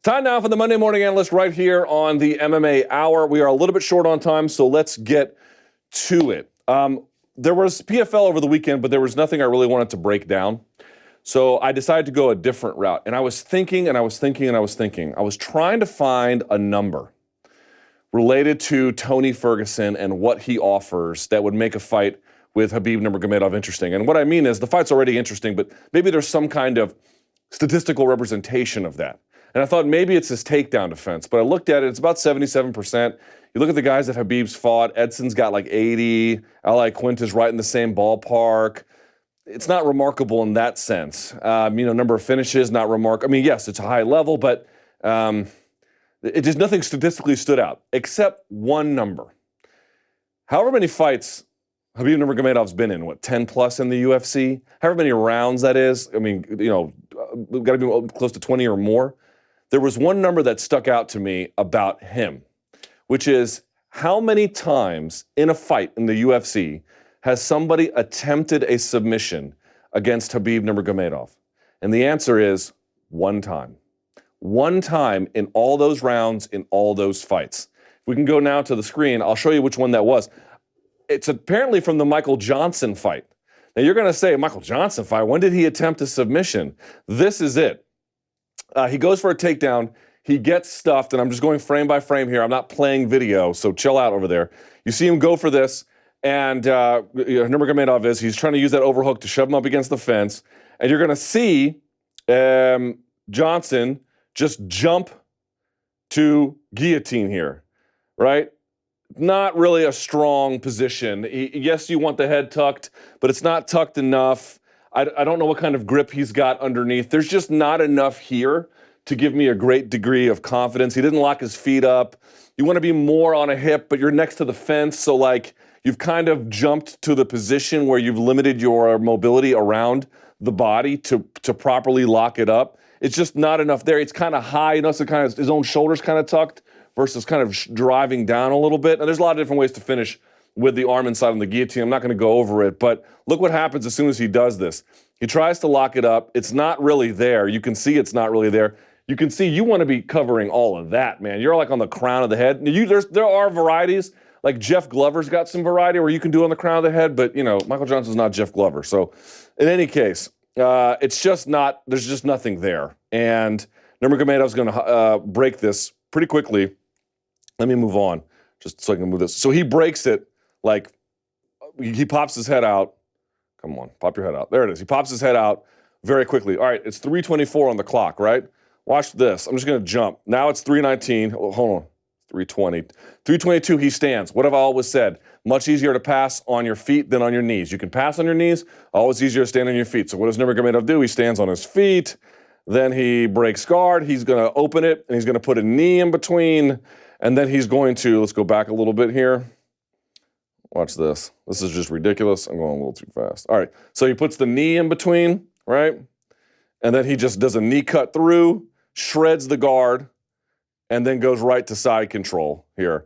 Time now for the Monday Morning Analyst right here on the MMA Hour. We are a little bit short on time, so let's get to it. There was PFL over the weekend, but there was nothing I really wanted to break down. So I decided to go a different route. And I was thinking. I was trying to find a number related to Tony Ferguson and what he offers that would make a fight with Khabib Nurmagomedov interesting. And what I mean is the fight's already interesting, but maybe there's some kind of statistical representation of that. And I thought maybe it's his takedown defense, but I looked at it, it's about 77%. You look at the guys that Khabib's fought, Edson's got like 80, Ali Quinta's right in the same ballpark. It's not remarkable in that sense. Number of finishes, not remarkable. I mean, yes, it's a high level, but it just nothing statistically stood out, except one number. However many fights Khabib Nurmagomedov's been in, 10 plus in the UFC? However many rounds that is, I mean, we've got to be close to 20 or more. There was one number that stuck out to me about him, which is how many times in a fight in the UFC has somebody attempted a submission against Khabib Nurmagomedov? And the answer is one time. One time in all those rounds, in all those fights. If we can go now to the screen, I'll show you which one that was. It's apparently from the Michael Johnson fight. Now you're going to say, Michael Johnson fight, when did he attempt a submission? This is it. He goes for a takedown. He gets stuffed, and I'm just going frame by frame here. I'm not playing video, so chill out over there. You see him go for this, and Nurmagomedov he's trying to use that overhook to shove him up against the fence, and you're going to see Johnson just jump to guillotine here, right? Not really a strong position. Yes, you want the head tucked, but it's not tucked enough. I don't know what kind of grip he's got underneath. There's just not enough here to give me a great degree of confidence. He didn't lock his feet up. You want to be more on a hip, but you're next to the fence, so like you've kind of jumped to the position where you've limited your mobility around the body to properly lock it up. It's just not enough there. It's kind of high. So kind of his own shoulders kind of tucked versus kind of driving down a little bit. And there's a lot of different ways to finish with the arm inside on the guillotine. I'm not going to go over it, but look what happens as soon as he does this. He tries to lock it up. It's not really there. You can see it's not really there. You can see you want to be covering all of that, man. You're like on the crown of the head. There are varieties. Like Jeff Glover's got some variety where you can do on the crown of the head, but Michael Johnson's not Jeff Glover. So in any case, it's just not, there's just nothing there. And Nurmagomedov's going to break this pretty quickly. Let me move on just so I can move this. So he breaks it like he pops his head out. Come on, pop your head out. There it is. He pops his head out very quickly. All right, it's 3:24 on the clock, right? Watch this. I'm just going to jump. Now it's 3:19. Oh, hold on. 3:20. 3:22, he stands. What have I always said? Much easier to pass on your feet than on your knees. You can pass on your knees, always easier to stand on your feet. So what does Nurmagomedov do? He stands on his feet. Then he breaks guard. He's going to open it, and he's going to put a knee in between. And then he's going to, let's go back a little bit here. Watch this. This is just ridiculous. I'm going a little too fast. All right. So he puts the knee in between, right? And then he just does a knee cut through, shreds the guard, and then goes right to side control here,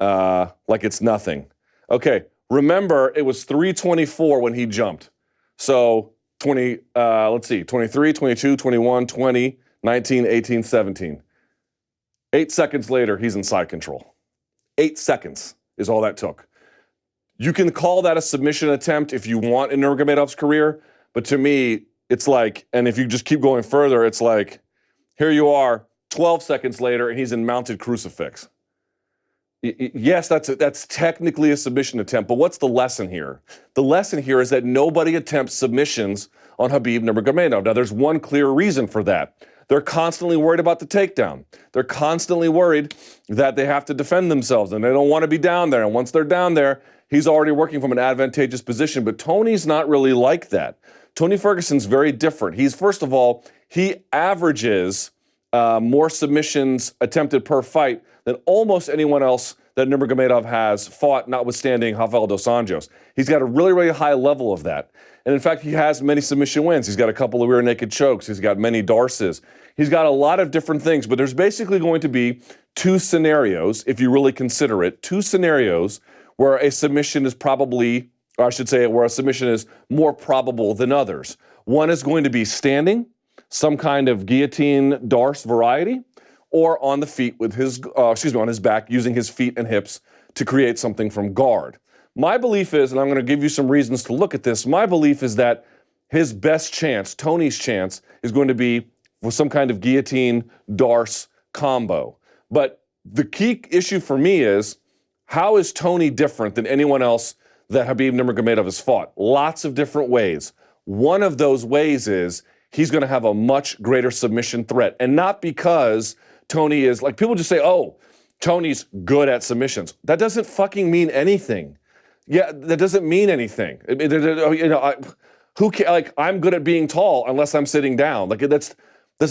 like it's nothing. Okay. Remember, it was 3:24 when he jumped. So 23, 22, 21, 20, 19, 18, 17. 8 seconds later, he's in side control. 8 seconds is all that took. You can call that a submission attempt if you want in Nurmagomedov's career, but to me, it's like, and if you just keep going further, it's like, here you are, 12 seconds later, and he's in mounted crucifix. Yes, that's technically a submission attempt, but what's the lesson here? The lesson here is that nobody attempts submissions on Khabib Nurmagomedov. Now, there's one clear reason for that. They're constantly worried about the takedown. They're constantly worried that they have to defend themselves, and they don't want to be down there. And once they're down there, he's already working from an advantageous position. But Tony's not really like that. Tony Ferguson's very different. First of all, he averages more submissions attempted per fight than almost anyone else that Nurmagomedov has fought, notwithstanding Rafael dos Anjos. He's got a really, really high level of that. And in fact, he has many submission wins. He's got a couple of rear naked chokes. He's got many Darces. He's got a lot of different things, but there's basically going to be two scenarios, if you really consider it, two scenarios where a submission is probably, or I should say, where a submission is more probable than others. One is going to be standing, some kind of guillotine Darce variety, or on the feet with his, on his back, using his feet and hips to create something from guard. My belief is, and I'm going to give you some reasons to look at this, my belief is that his best chance, Tony's chance, is going to be with some kind of guillotine, Darce combo. But the key issue for me is, how is Tony different than anyone else that Khabib Nurmagomedov has fought? Lots of different ways. One of those ways is he's going to have a much greater submission threat. And not because Tony is, like, people just say, oh, Tony's good at submissions. That doesn't fucking mean anything. Yeah, that doesn't mean anything. You know, I'm good at being tall unless I'm sitting down. Like, that's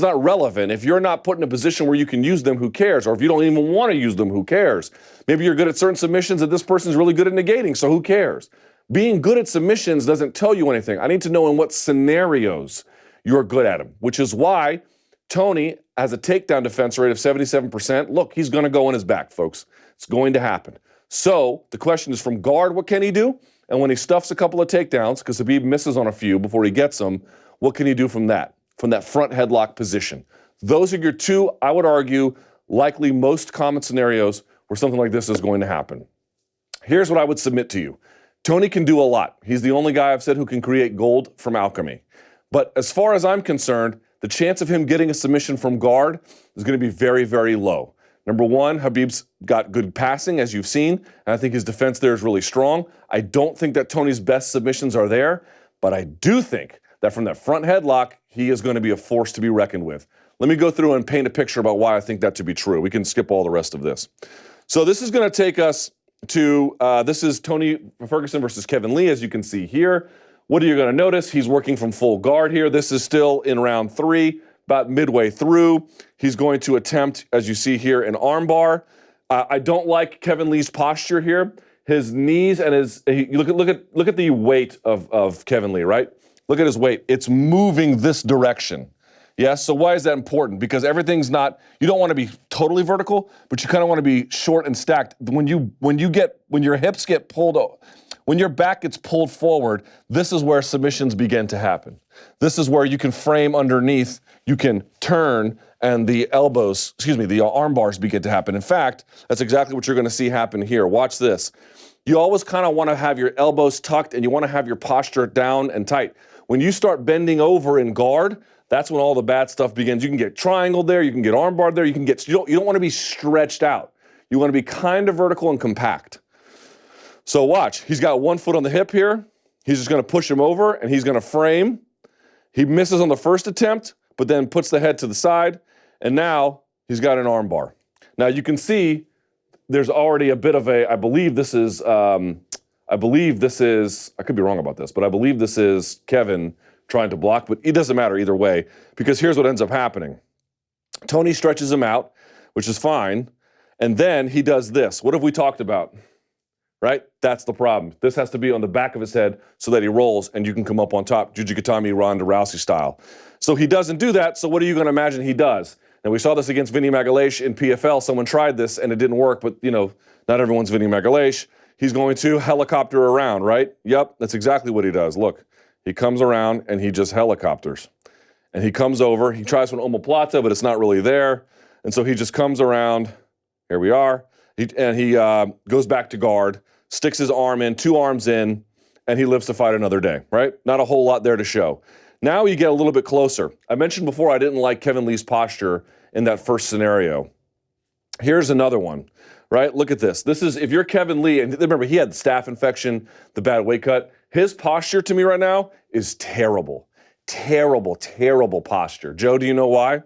not relevant. If you're not put in a position where you can use them, who cares? Or if you don't even want to use them, who cares? Maybe you're good at certain submissions that this person's really good at negating, so who cares? Being good at submissions doesn't tell you anything. I need to know in what scenarios you're good at them, which is why Tony has a takedown defense rate of 77%. Look, he's going to go on his back, folks. It's going to happen. So the question is, from guard, what can he do? And when he stuffs a couple of takedowns, because Khabib misses on a few before he gets them, what can he do from that front headlock position? Those are your two, I would argue, likely most common scenarios where something like this is going to happen. Here's what I would submit to you. Tony can do a lot. He's the only guy I've said who can create gold from alchemy. But as far as I'm concerned, the chance of him getting a submission from guard is going to be very, very low. Number one, Khabib's got good passing, as you've seen, and I think his defense there is really strong. I don't think that Tony's best submissions are there, but I do think that from that front headlock, he is going to be a force to be reckoned with. Let me go through and paint a picture about why I think that to be true. We can skip all the rest of this. So this is going to take us to, this is Tony Ferguson versus Kevin Lee, as you can see here. What are you going to notice? He's working from full guard here. This is still in round 3, about midway through. He's going to attempt, as you see here, an armbar. I don't like Kevin Lee's posture here. His knees and look at the weight of Kevin Lee, right? Look at his weight. It's moving this direction. Yes, so why is that important? Because everything's not, you don't want to be totally vertical, but you kind of want to be short and stacked. When your hips get pulled, when your back gets pulled forward, this is where submissions begin to happen. This is where you can frame underneath, you can turn, and the arm bars begin to happen. In fact, that's exactly what you're going to see happen here. Watch this. You always kind of want to have your elbows tucked and you want to have your posture down and tight. When you start bending over in guard, that's when all the bad stuff begins. You can get triangled there, you can get armbarred there, you don't want to be stretched out. You want to be kind of vertical and compact. So watch, he's got one foot on the hip here. He's just going to push him over and he's going to frame. He misses on the first attempt, but then puts the head to the side. And now he's got an armbar. Now you can see there's already a bit of I believe this is, I could be wrong about this, but I believe this is Kevin trying to block, but it doesn't matter either way, because here's what ends up happening. Tony stretches him out, which is fine, and then he does this. What have we talked about? Right? That's the problem. This has to be on the back of his head so that he rolls and you can come up on top, Jujikatami Ronda Rousey style. So he doesn't do that, so what are you going to imagine he does? And we saw this against Vinny Magalhães in PFL. Someone tried this and it didn't work, but not everyone's Vinny Magalhães. He's going to helicopter around, right? Yep, that's exactly what he does. Look, he comes around and he just helicopters. And he comes over, he tries for an omoplata, but it's not really there. And so he just comes around, here we are, he goes back to guard, sticks his arm in, 2 arms in, and he lives to fight another day, right? Not a whole lot there to show. Now you get a little bit closer. I mentioned before I didn't like Kevin Lee's posture in that first scenario. Here's another one, right? Look at this. This is, if you're Kevin Lee, and remember, he had the staph infection, the bad weight cut. His posture to me right now is terrible. Terrible, terrible posture. Joe, do you know why?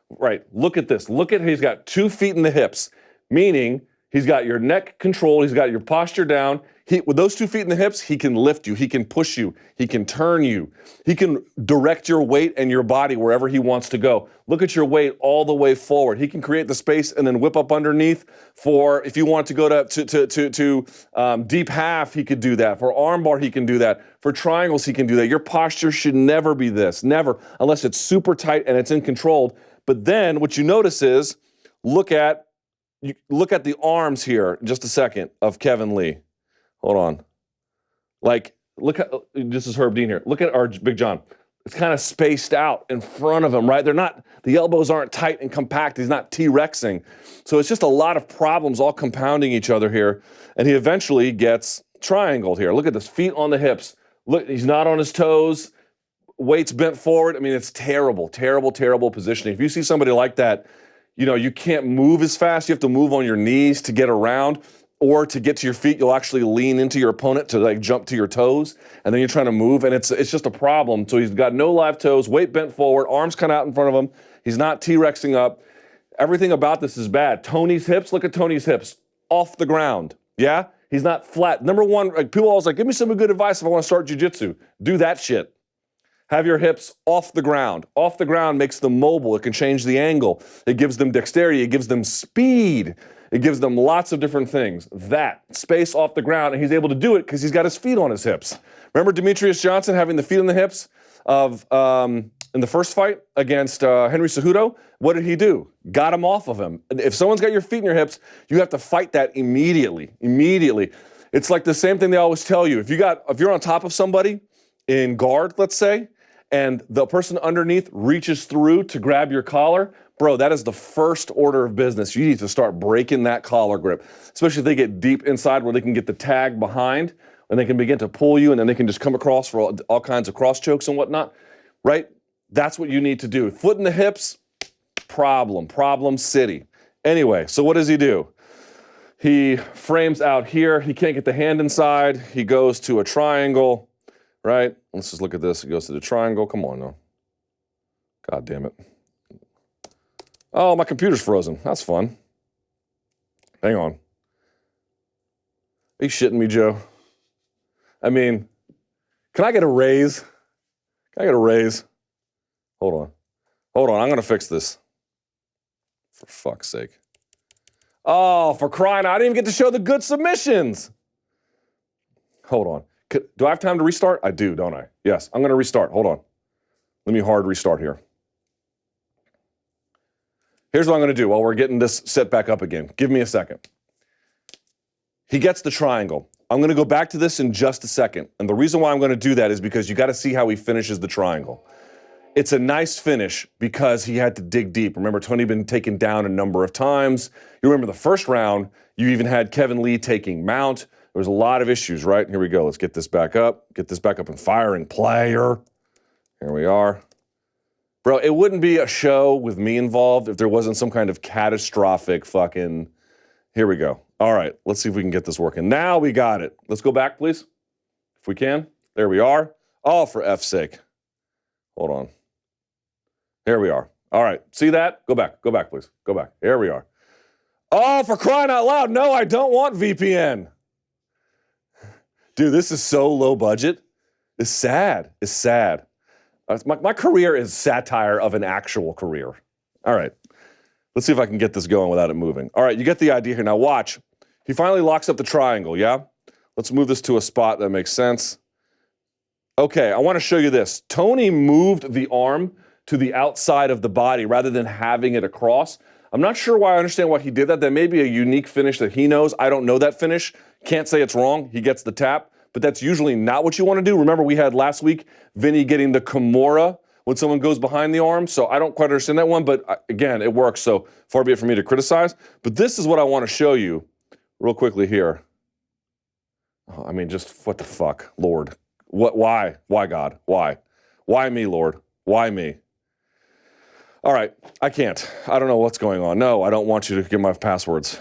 Right, look at this. Look at, he's got 2 feet in the hips, meaning he's got your neck controlled, he's got your posture down. With those 2 feet in the hips, he can lift you, he can push you, he can turn you, he can direct your weight and your body wherever he wants to go. Look at your weight all the way forward. He can create the space and then whip up underneath for, if you want to go to deep half, he could do that. For armbar, he can do that. For triangles, he can do that. Your posture should never be this, never, unless it's super tight and it's in control. But then what you notice is, look at the arms here in just a second of Kevin Lee. Hold on. Like, this is Herb Dean here. Look at our Big John. It's kind of spaced out in front of him, right? The elbows aren't tight and compact. He's not T-Rexing. So it's just a lot of problems all compounding each other here. And he eventually gets triangled here. Look at this, feet on the hips. Look, he's not on his toes. Weight's bent forward. I mean, it's terrible, terrible, terrible positioning. If you see somebody like that, you can't move as fast. You have to move on your knees to get around, or to get to your feet, you'll actually lean into your opponent to like jump to your toes, and then you're trying to move, and it's just a problem. So he's got no live toes, weight bent forward, arms kind of out in front of him. He's not T-Rexing up. Everything about this is bad. Tony's hips, look at Tony's hips, off the ground. Yeah? He's not flat. Number one, like people always like, give me some good advice if I want to start jiu-jitsu. Do that shit. Have your hips off the ground. Off the ground makes them mobile. It can change the angle. It gives them dexterity. It gives them speed. It gives them lots of different things. That, space off the ground, and he's able to do it because he's got his feet on his hips. Remember Demetrius Johnson having the feet on the hips in the first fight against Henry Cejudo? What did he do? Got him off of him. If someone's got your feet in your hips, you have to fight that immediately. Immediately. It's like the same thing they always tell you. If you're on top of somebody in guard, let's say, and the person underneath reaches through to grab your collar, bro, that is the first order of business. You need to start breaking that collar grip, especially if they get deep inside where they can get the tag behind and they can begin to pull you, and then they can just come across for all kinds of cross chokes and whatnot, right? That's what you need to do. Foot in the hips, problem city. Anyway, so what does he do? He frames out here. He can't get the hand inside. He goes to a triangle, right? Let's just look at this. He goes to the triangle. Come on now. God damn it. Oh, my computer's frozen. That's fun. Hang on. Are you shitting me, Joe? I mean, can I get a raise? Can I get a raise? Hold on. I'm going to fix this. For fuck's sake. Oh, for crying out. I didn't even get to show the good submissions. Hold on. Do I have time to restart? I do, don't I? Yes, I'm going to restart. Hold on. Let me hard restart here. Here's what I'm going to do while we're getting this set back up again. Give me a second. He gets the triangle. I'm going to go back to this in just a second. And the reason why I'm going to do that is because you got to see how he finishes the triangle. It's a nice finish because he had to dig deep. Remember, Tony had been taken down a number of times. You remember the first round, you even had Kevin Lee taking mount. There was a lot of issues, right? Here we go. Let's get this back up. Get this back up and firing player. Here we are. Bro, it wouldn't be a show with me involved if there wasn't some kind of catastrophic fucking... Here we go. All right, let's see if we can get this working. Now we got it. Let's go back, please. If we can. There we are. Oh, for F's sake. Hold on. Here we are. All right, see that? Go back, please. Go back. Here we are. Oh, for crying out loud. No, I don't want VPN. Dude, this is so low budget. It's sad. It's sad. My career is satire of an actual career. All right. Let's see if I can get this going without it moving. All right, you get the idea here. Now watch. He finally locks up the triangle, yeah? Let's move this to a spot that makes sense. Okay, I want to show you this. Tony moved the arm to the outside of the body rather than having it across. I'm not sure why I understand why he did that. That may be a unique finish that he knows. I don't know that finish. Can't say it's wrong. He gets the tap. But that's usually not what you want to do. Remember, we had last week Vinny getting the Kimura when someone goes behind the arm. So I don't quite understand that one. But again, it works. So far be it for me to criticize. But this is what I want to show you real quickly here. Oh, I mean, just what the fuck, Lord? What? Why? Why, God? Why? Why me, Lord? Why me? All right, I can't. I don't know what's going on. No, I don't want you to give my passwords.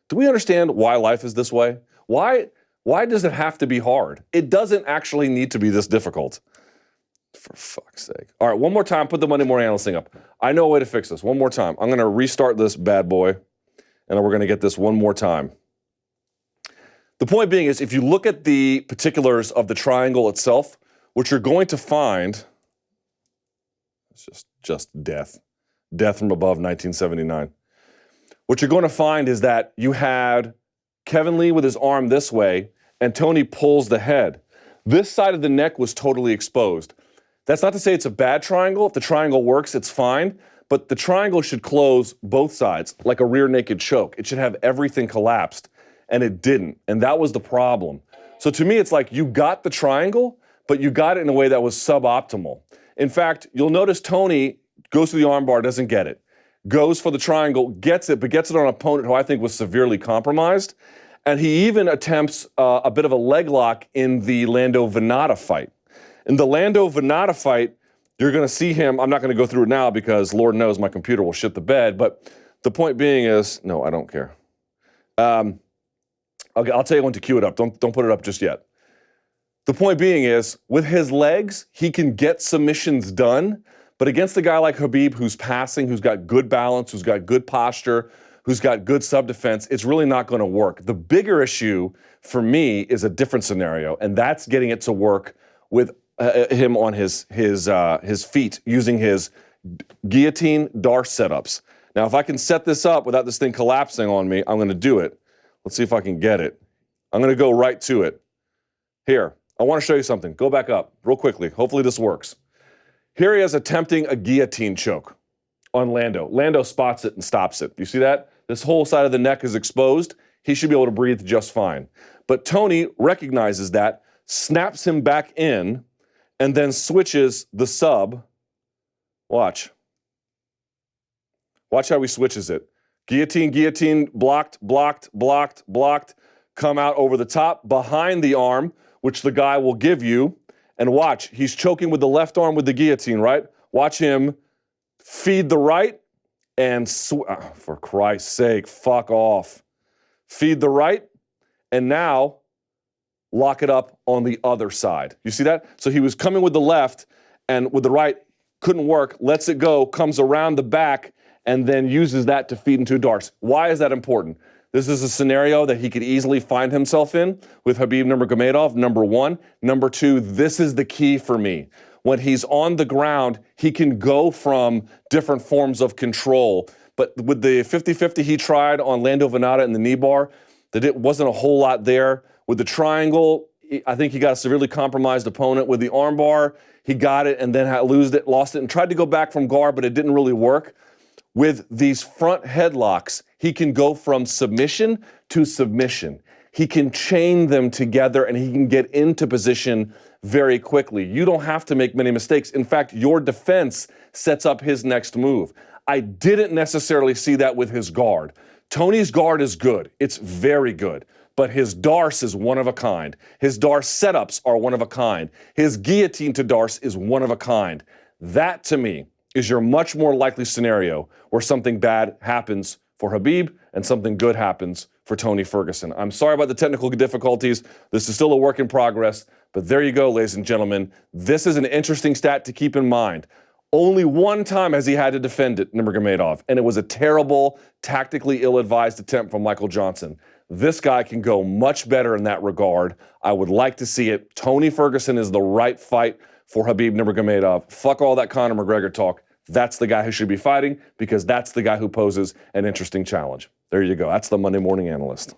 Do we understand why life is this way? Why does it have to be hard? It doesn't actually need to be this difficult. For fuck's sake. All right, one more time, put the Monday Morning Analyst thing up. I know a way to fix this. One more time. I'm going to restart this bad boy, and then we're going to get this one more time. The point being is, if you look at the particulars of the triangle itself, what you're going to find... It's just death. Death from above, 1979. What you're going to find is that you had Kevin Lee with his arm this way, and Tony pulls the head. This side of the neck was totally exposed. That's not to say it's a bad triangle. If the triangle works, it's fine. But the triangle should close both sides, like a rear naked choke. It should have everything collapsed, and it didn't. And that was the problem. So to me, it's like you got the triangle, but you got it in a way that was suboptimal. In fact, you'll notice Tony goes to the armbar, doesn't get it. Goes for the triangle, gets it, but gets it on an opponent who I think was severely compromised. And he even attempts a bit of a leg lock in the Lando Venata fight. In the Lando Venata fight, you're going to see him. I'm not going to go through it now because Lord knows my computer will shit the bed. But the point being is, no, I don't care. I'll tell you when to cue it up. Don't put it up just yet. The point being is, with his legs, he can get submissions done. But against a guy like Khabib, who's passing, who's got good balance, who's got good posture, who's got good sub-defense, it's really not going to work. The bigger issue for me is a different scenario, and that's getting it to work with him on his feet, using his guillotine Darce setups. Now, if I can set this up without this thing collapsing on me, I'm going to do it. Let's see if I can get it. I'm going to go right to it. Here, I want to show you something. Go back up real quickly. Hopefully this works. Here he is attempting a guillotine choke on Lando. Lando spots it and stops it. You see that? This whole side of the neck is exposed. He should be able to breathe just fine. But Tony recognizes that, snaps him back in, and then switches the sub. Watch. Watch how he switches it. Guillotine, guillotine, blocked, blocked, blocked, blocked. Come out over the top, behind the arm, which the guy will give you. And watch, he's choking with the left arm with the guillotine, right? Watch him feed the right and, for Christ's sake, fuck off. Feed the right, and now lock it up on the other side. You see that? So he was coming with the left, and with the right, couldn't work, lets it go, comes around the back, and then uses that to feed into a Darce. Why is that important? This is a scenario that he could easily find himself in with Khabib Nurmagomedov, number one. Number two, this is the key for me. When he's on the ground, he can go from different forms of control. But with the 50-50 he tried on Lando Venata in the knee bar, that it wasn't a whole lot there. With the triangle, I think he got a severely compromised opponent. With the armbar, he got it and then lost it, and tried to go back from guard, but it didn't really work. With these front headlocks, he can go from submission to submission. He can chain them together and he can get into position very quickly. You don't have to make many mistakes. In fact, your defense sets up his next move. I didn't necessarily see that with his guard. Tony's guard is good. It's very good. But his Darce is one of a kind. His Darce setups are one of a kind. His guillotine to Darce is one of a kind. That, to me, is your much more likely scenario where something bad happens for Khabib and something good happens for Tony Ferguson. I'm sorry about the technical difficulties. This is still a work in progress, but there you go, ladies and gentlemen. This is an interesting stat to keep in mind. Only one time has he had to defend it, Nurmagomedov, and it was a terrible, tactically ill-advised attempt from Michael Johnson. This guy can go much better in that regard. I would like to see it. Tony Ferguson is the right fight for Khabib Nurmagomedov. Fuck all that Conor McGregor talk. That's the guy who should be fighting because that's the guy who poses an interesting challenge. There you go. That's the Monday Morning Analyst.